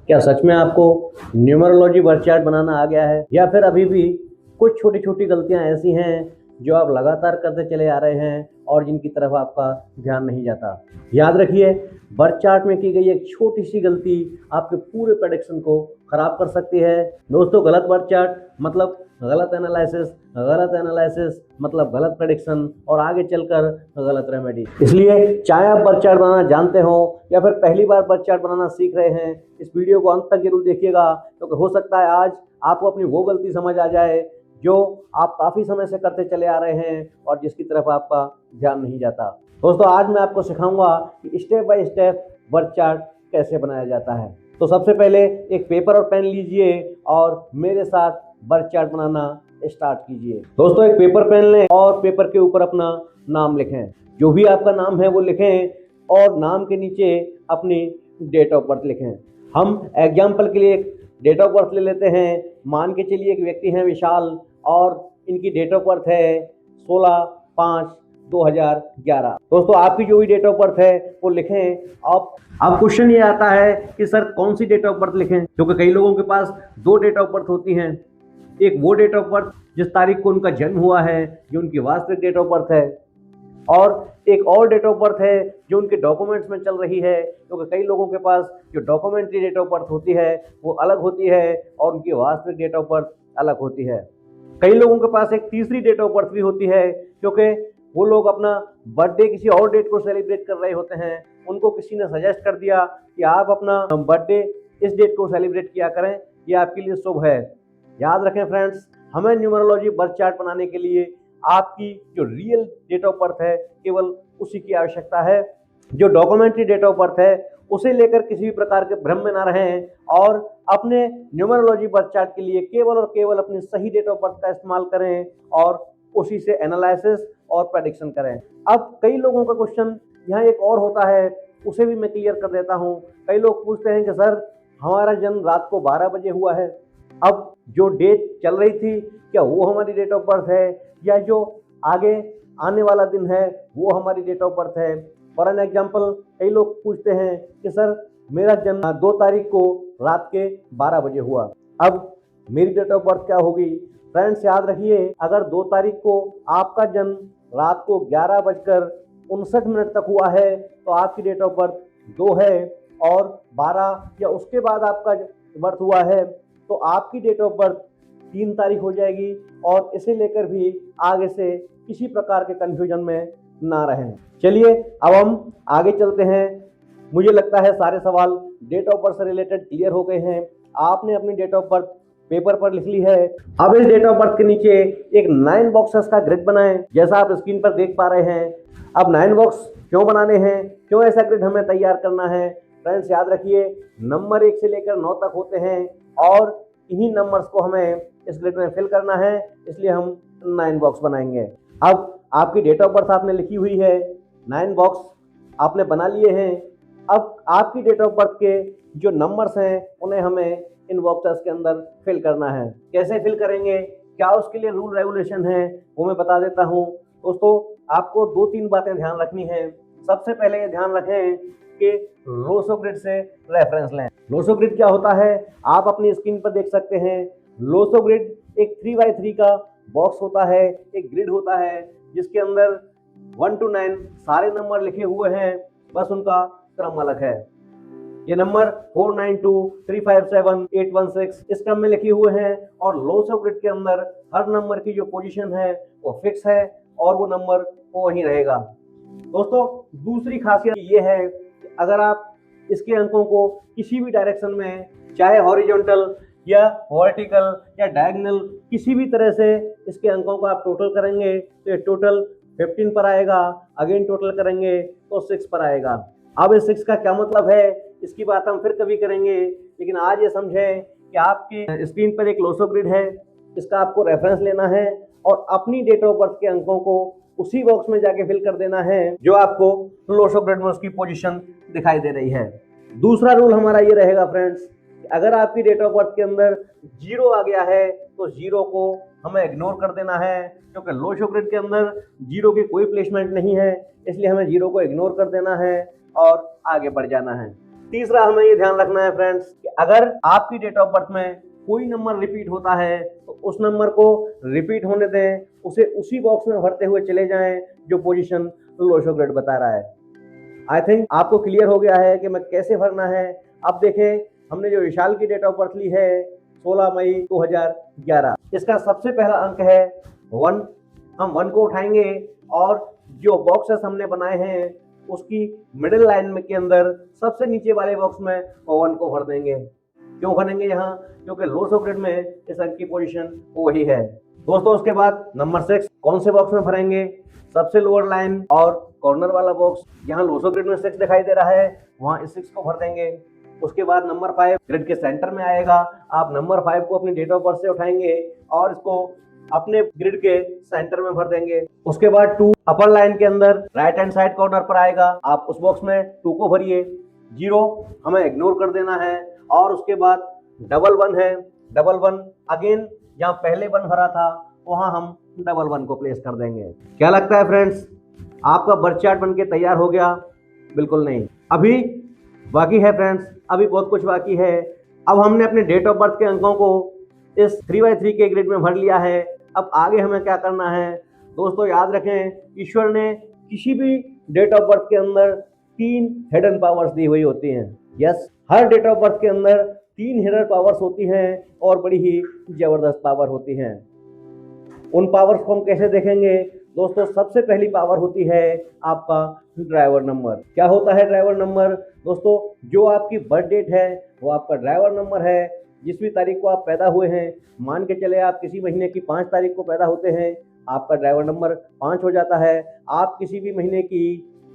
क्या सच में आपको न्यूमरोलॉजी बर्थ चार्ट बनाना आ गया है, या फिर अभी भी कुछ छोटी छोटी गलतियां ऐसी हैं जो आप लगातार करते चले आ रहे हैं और जिनकी तरफ आपका ध्यान नहीं जाता? याद रखिए, बर्थ चार्ट में की गई एक छोटी सी गलती आपके पूरे प्रेडिक्शन को खराब कर सकती है। दोस्तों, गलत बर्थ चार्ट मतलब गलत एनालिसिस, गलत एनालिसिस मतलब गलत प्रेडिक्शन और आगे चलकर गलत रेमेडी। इसलिए चाहे आप बर्थ चार्ट बनाना जानते हो या फिर पहली बार बर्थ चार्ट बनाना सीख रहे हैं, इस वीडियो को अंत तक जरूर देखिएगा, क्योंकि हो सकता है आज आपको अपनी वो गलती समझ आ जाए जो आप काफ़ी समय से करते चले आ रहे हैं और जिसकी तरफ आपका ध्यान नहीं जाता। दोस्तों, आज मैं आपको सिखाऊंगा कि step by step birth chart कैसे बनाया जाता है। तो सबसे पहले एक पेपर और पेन लीजिए और मेरे साथ बर्थ चार्ट बनाना स्टार्ट कीजिए। दोस्तों, एक पेपर पेन लें और पेपर के ऊपर अपना नाम लिखें। जो भी आपका नाम है वो लिखें और नाम के नीचे अपनी डेट ऑफ बर्थ लिखें। हम एग्जाम्पल के लिए एक डेट ऑफ बर्थ ले लेते हैं। मान के चलिए एक व्यक्ति हैं विशाल और इनकी डेट ऑफ बर्थ है 16/5/2011। दोस्तों, आपकी जो भी डेट ऑफ बर्थ है वो लिखें। अब क्वेश्चन ये आता है कि सर कौन सी डेट ऑफ बर्थ लिखें, क्योंकि कई लोगों के पास दो डेट ऑफ बर्थ होती हैं। एक वो डेट ऑफ बर्थ जिस तारीख को उनका जन्म हुआ है, जो उनकी वास्तविक डेट ऑफ बर्थ है, और एक और डेट ऑफ बर्थ है जो उनके डॉक्यूमेंट्स में चल रही है, क्योंकि कई लोगों के पास जो डॉक्यूमेंट्री डेट ऑफ बर्थ होती है वो अलग होती है और उनकी वास्तविक डेट ऑफ बर्थ अलग होती है। कई लोगों के पास एक तीसरी डेट ऑफ बर्थ भी होती है, क्योंकि वो लोग अपना बर्थडे किसी और डेट को सेलिब्रेट कर रहे होते हैं। उनको किसी ने सजेस्ट कर दिया कि आप अपना बर्थडे इस डेट को सेलिब्रेट किया करें, ये आपके लिए शुभ है। याद रखें फ्रेंड्स, हमें न्यूमरोलॉजी बर्थ चार्ट बनाने के लिए आपकी जो रियल डेट ऑफ बर्थ है केवल उसी की आवश्यकता है। जो डॉक्यूमेंट्री डेट ऑफ बर्थ है उसे लेकर किसी भी प्रकार के भ्रम में ना रहें और अपने न्यूमरोलॉजी बर्थ चार्ट के लिए केवल और केवल अपनी सही डेट ऑफ बर्थ का इस्तेमाल करें और उसी से एनालिसिस और प्रेडिक्शन करें। अब कई लोगों का क्वेश्चन यहाँ एक और होता है, उसे भी मैं क्लियर कर देता हूँ। कई लोग पूछते हैं कि सर हमारा जन्म रात को 12 बजे हुआ है, अब जो डेट चल रही थी क्या वो हमारी डेट ऑफ बर्थ है, या जो आगे आने वाला दिन है वो हमारी डेट ऑफ बर्थ है। फॉर एन एग्जाम्पल, कई लोग पूछते हैं कि सर मेरा जन्म 2 तारीख को रात के 12 बजे हुआ, अब मेरी डेट ऑफ बर्थ क्या होगी? फ्रेंड्स, याद रखिए, अगर 2 तारीख को आपका जन्म रात को 11:59 तक हुआ है तो आपकी डेट ऑफ बर्थ 2 है, और 12 या उसके बाद आपका बर्थ हुआ है तो आपकी डेट ऑफ बर्थ 3 तारीख हो जाएगी। और इसे लेकर भी आगे से किसी प्रकार के कंफ्यूजन में ना रहें। चलिए अब हम आगे चलते हैं। मुझे लगता है सारे सवाल डेट ऑफ बर्थ से रिलेटेड क्लियर हो गए हैं। आपने अपनी डेट ऑफ बर्थ पेपर पर लिख ली है। अब इस डेट ऑफ बर्थ के नीचे एक 9 बॉक्सेस का ग्रिड बनाएं, जैसा आप स्क्रीन पर देख पा रहे हैं। अब 9 बॉक्स क्यों बनाने हैं, क्यों ऐसा ग्रिड हमें तैयार करना है? फ्रेंड्स, याद रखिए, नंबर 1 से लेकर 9 तक होते हैं और इन्हीं नंबर्स को हमें इस ग्रिड में फिल करना है, इसलिए हम 9 बॉक्स बनाएंगे। अब आपकी डेट ऑफ बर्थ आपने लिखी हुई है, 9 बॉक्स आपने बना लिए हैं। अब आपकी डेट ऑफ बर्थ के जो नंबर्स हैं उन्हें हमें इन बॉक्सेस के अंदर फिल करना है। कैसे फिल करेंगे, क्या उसके लिए रूल रेगुलेशन है, वो मैं बता देता हूँ। दोस्तों, आपको 2-3 बातें ध्यान रखनी है। सबसे पहले ये ध्यान रखें कि लोसो ग्रिड से रेफरेंस लें। लोसो ग्रिड क्या होता है आप अपनी स्क्रीन पर देख सकते हैं। लोसो ग्रिड एक 3x3 का बॉक्स होता है, एक ग्रिड होता है जिसके अंदर 1 to 9 सारे नंबर लिखे हुए हैं, बस उनका क्रम अलग है। ये नंबर 492 357 816 इस क्रम में लिखे हुए हैं और लोसो ग्रिड के अंदर हर नंबर की जो पोजीशन है वो फिक्स है और वो नंबर वो वहीं रहेगा। दोस्तों, दूसरी खासियत ये है कि अगर आप इसके अंकों को किसी भी डायरेक्शन में, चाहे हॉरिजॉन्टल या वर्टिकल या डायगोनल, किसी भी तरह से इसके अंकों को आप टोटल करेंगे तो ये टोटल 15 पर आएगा। अगेन टोटल करेंगे तो 6 पर आएगा। अब इस 6 का क्या मतलब है इसकी बात हम फिर कभी करेंगे, लेकिन आज ये समझें कि आपकी स्क्रीन पर एक लोसो ग्रिड है, इसका आपको रेफरेंस लेना है और अपनी डेट ऑफ बर्थ के अंकों को उसी बॉक्स में जाके फिल कर देना है जो आपको लोसो ग्रिड में उसकी पोजीशन दिखाई दे रही है। दूसरा रूल हमारा ये रहेगा फ्रेंड्स, अगर आपकी डेट ऑफ बर्थ के अंदर 0 आ गया है तो 0 को हमें इग्नोर कर देना है, क्योंकि लोसो ग्रिड के अंदर 0 की कोई प्लेसमेंट नहीं है, इसलिए हमें 0 को इग्नोर कर देना है और आगे बढ़ जाना है। तीसरा हमें ये ध्यान रखना है फ्रेंड्स कि अगर आपकी डेट ऑफ बर्थ में कोई नंबर रिपीट होता है तो उस नंबर को रिपीट होने दें, उसे उसी बॉक्स में भरते हुए चले जाएं जो पोजीशन लोशो ग्रेड बता रहा है। आई थिंक आपको क्लियर हो गया है कि मैं कैसे भरना है। अब देखें, हमने जो विशाल की डेट ऑफ बर्थ ली है 16 मई 2011, इसका सबसे पहला अंक है 1। हम 1 को उठाएंगे और जो बॉक्सेस हमने बनाए हैं उसकी मिडिल लाइन में के अंदर सबसे नीचे वाले बॉक्स में 1 को भर देंगे। क्यों भरेंगे यहाँ? क्योंकि लोशो ग्रिड में इस अंक की पोजीशन वही है। दोस्तों उसके बाद नंबर 6 कौन से बॉक्स में भरेंगे? सबसे लोअर लाइन और कॉर्नर वाला बॉक्स, यहाँ लोशो ग्रिड में 6 दिखाई दे रहा है, वहाँ इस 6 को भर देंगे। उसके बाद नंबर 5 ग्रिड के सेंटर में आएगा। आप नंबर 5 को अपनी डेट ऑफ बर्थ से उठाएंगे और इसको अपने ग्रिड के सेंटर में भर देंगे। उसके बाद 2 अपर लाइन के अंदर राइट हैंड साइड कॉर्नर पर आएगा, आप उस बॉक्स में 2 को भरिए। 0 हमें इग्नोर कर देना है। और उसके बाद डबल 1 है, डबल 1 अगेन जहाँ पहले 1 भरा था वहां हम डबल 1 को प्लेस कर देंगे। क्या लगता है फ्रेंड्स, आपका बर्थ चार्ट बन के तैयार हो गया? बिल्कुल नहीं, अभी बाकी है फ्रेंड्स, अभी बहुत कुछ बाकी है। अब हमने अपने डेट ऑफ बर्थ के अंकों को इस 3x3 के ग्रिड में भर लिया है। अब आगे हमें क्या करना है? दोस्तों याद रखें, ईश्वर ने किसी भी डेट ऑफ बर्थ के अंदर 3 हिडन पावर्स दी हुई होती हैं। यस, हर डेट ऑफ बर्थ के अंदर 3 हिडन पावर्स होती हैं और बड़ी ही जबरदस्त पावर होती हैं। उन पावर्स को हम कैसे देखेंगे? दोस्तों सबसे पहली पावर होती है आपका ड्राइवर नंबर। क्या होता है ड्राइवर नंबर? दोस्तों जो आपकी बर्थ डेट है वो आपका ड्राइवर नंबर है। जिस भी तारीख को आप पैदा हुए हैं, मान के चले आप किसी महीने की 5 तारीख को पैदा होते हैं, आपका ड्राइवर नंबर 5 हो जाता है। आप किसी भी महीने की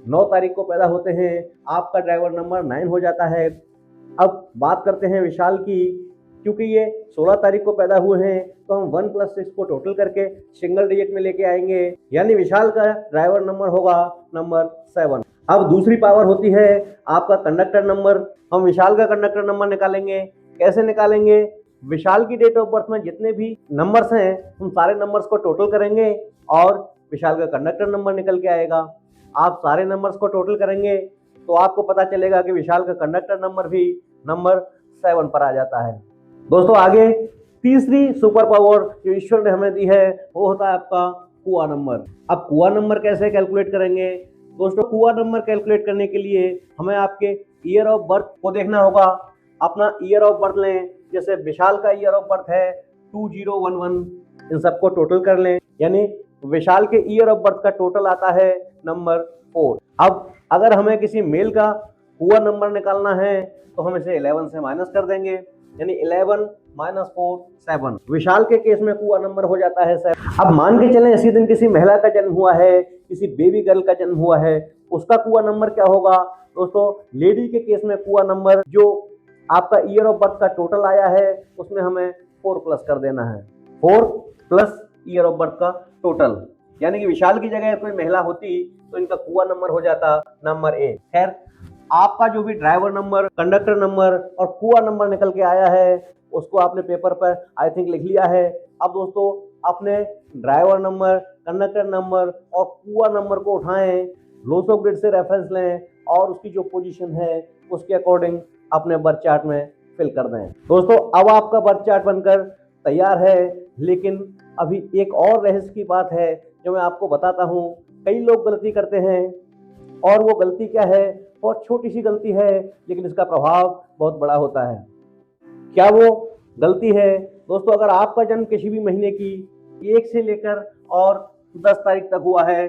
9 तारीख को पैदा होते हैं, आपका ड्राइवर नंबर 9 हो जाता है। अब बात करते हैं विशाल की। क्योंकि ये 16 तारीख को पैदा हुए हैं तो हम 1 + 6 को टोटल करके सिंगल डिजिट में लेके आएंगे, यानी विशाल का ड्राइवर नंबर होगा नंबर 7। अब दूसरी पावर होती है आपका कंडक्टर नंबर। हम विशाल का कंडक्टर नंबर निकालेंगे। कैसे निकालेंगे? विशाल की डेट ऑफ बर्थ में जितने भी नंबर्स हैं उन सारे नंबर्स को टोटल करेंगे और विशाल का कंडक्टर नंबर निकल के आएगा। आप सारे नंबर्स को टोटल करेंगे तो आपको पता चलेगा कि विशाल का कंडक्टर नंबर भी नंबर 7 पर आ जाता है। दोस्तों आगे तीसरी सुपर पावर जो ईश्वर ने हमें दी है वो होता है आपका कुआ नंबर। अब कुआ नंबर कैसे कैलकुलेट करेंगे? दोस्तों कुआ नंबर कैलकुलेट करने के लिए हमें आपके ईयर ऑफ बर्थ को देखना होगा। अपना ईयर ऑफ बर्थ लें, जैसे विशाल का ईयर ऑफ बर्थ है 2011, इन सबको टोटल कर लें, यानी विशाल के ईयर ऑफ बर्थ का टोटल आता है नंबर 4। अब अगर हमें किसी मेल का कुआ नंबर निकालना है तो हम इसे 11 से माइनस कर देंगे, यानी 11 - 4 7। विशाल के केस में कुआ नंबर हो जाता है 7। अब मान के चलें इसी दिन किसी महिला का जन्म हुआ है, किसी बेबी गर्ल का जन्म हुआ है, उसका कुआ नंबर क्या होगा? दोस्तों लेडी के केस में कुआ नंबर जो आपका ईयर ऑफ बर्थ का टोटल आया है उसमें हमें 4 प्लस कर देना है। 4 प्लस ईयर ऑफ बर्थ का टोटल, यानी कि विशाल की जगह कोई महिला होती तो इनका कुआ नंबर हो जाता नंबर 8। खैर आपका जो भी ड्राइवर नंबर, कंडक्टर नंबर और कुआ नंबर निकल के आया है उसको आपने पेपर पर आई थिंक लिख लिया है। अब दोस्तों अपने ड्राइवर नंबर, कंडक्टर नंबर और कुआ नंबर को उठाएं, लोशो ग्रिड से रेफरेंस लें और उसकी जो पोजीशन है उसके अकॉर्डिंग अपने बर्थ चार्ट में फिल कर दें। दोस्तों अब आपका बर्थ चार्ट बनकर तैयार है, लेकिन अभी एक और रहस्य की बात है जो मैं आपको बताता हूँ। कई लोग गलती करते हैं और वो गलती क्या है? बहुत छोटी सी गलती है लेकिन इसका प्रभाव बहुत बड़ा होता है। क्या वो गलती है? दोस्तों अगर आपका जन्म किसी भी महीने की 1 से लेकर और 10 तारीख तक हुआ है,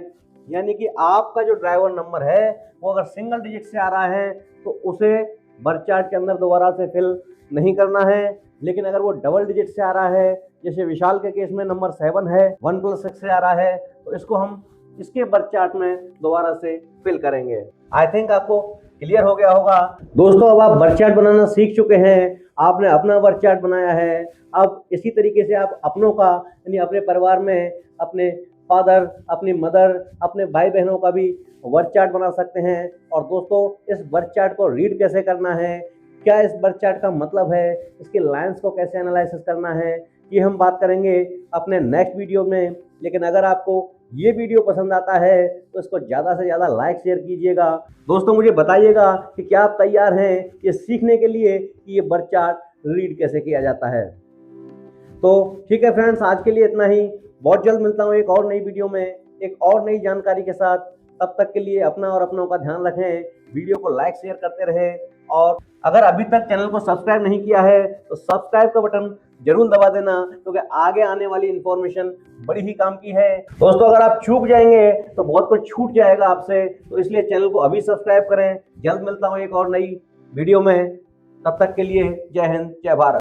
यानी कि आपका जो ड्राइवर नंबर है वो अगर सिंगल डिजिट से आ रहा है तो उसे बर्थ चार्ट के अंदर दोबारा से फिल नहीं करना है। लेकिन अगर वो डबल डिजिट से आ रहा है, जैसे विशाल के केस में नंबर 7 है, 1 + 6 से आ रहा है, तो इसको हम इसके बर्थ चार्ट में दोबारा से फिल करेंगे। आई थिंक आपको क्लियर हो गया होगा। दोस्तों अब आप बर्थ चार्ट बनाना सीख चुके हैं, आपने अपना बर्थ चार्ट बनाया है। अब इसी तरीके से आप अपनों का, यानी अपने परिवार में अपने फादर, अपनी मदर, अपने भाई बहनों का भी बर्थ चार्ट बना सकते हैं। और दोस्तों इस बर्थ चार्ट को रीड कैसे करना है, क्या इस बर्थ चार्ट का मतलब है, इसके लाइंस को कैसे एनालिसिस करना है, ये हम बात करेंगे अपने नेक्स्ट वीडियो में। लेकिन अगर आपको ये वीडियो पसंद आता है तो इसको ज़्यादा से ज़्यादा लाइक शेयर कीजिएगा। दोस्तों मुझे बताइएगा कि क्या आप तैयार हैं ये सीखने के लिए कि ये बर्थ चार्ट रीड कैसे किया जाता है। तो ठीक है फ्रेंड्स, आज के लिए इतना ही। बहुत जल्द मिलता हूँ एक और नई वीडियो में एक और नई जानकारी के साथ। तब तक के लिए अपना और अपनों का ध्यान रखें, वीडियो को लाइक शेयर करते रहें, और अगर अभी तक चैनल को सब्सक्राइब नहीं किया है तो सब्सक्राइब का बटन जरूर दबा देना, क्योंकि आगे आने वाली इंफॉर्मेशन बड़ी ही काम की है। दोस्तों अगर आप चूक जाएंगे तो बहुत कुछ छूट जाएगा आपसे, तो इसलिए चैनल को अभी सब्सक्राइब करें। जल्द मिलता हूँ एक और नई वीडियो में, तब तक के लिए जय हिंद, जय भारत।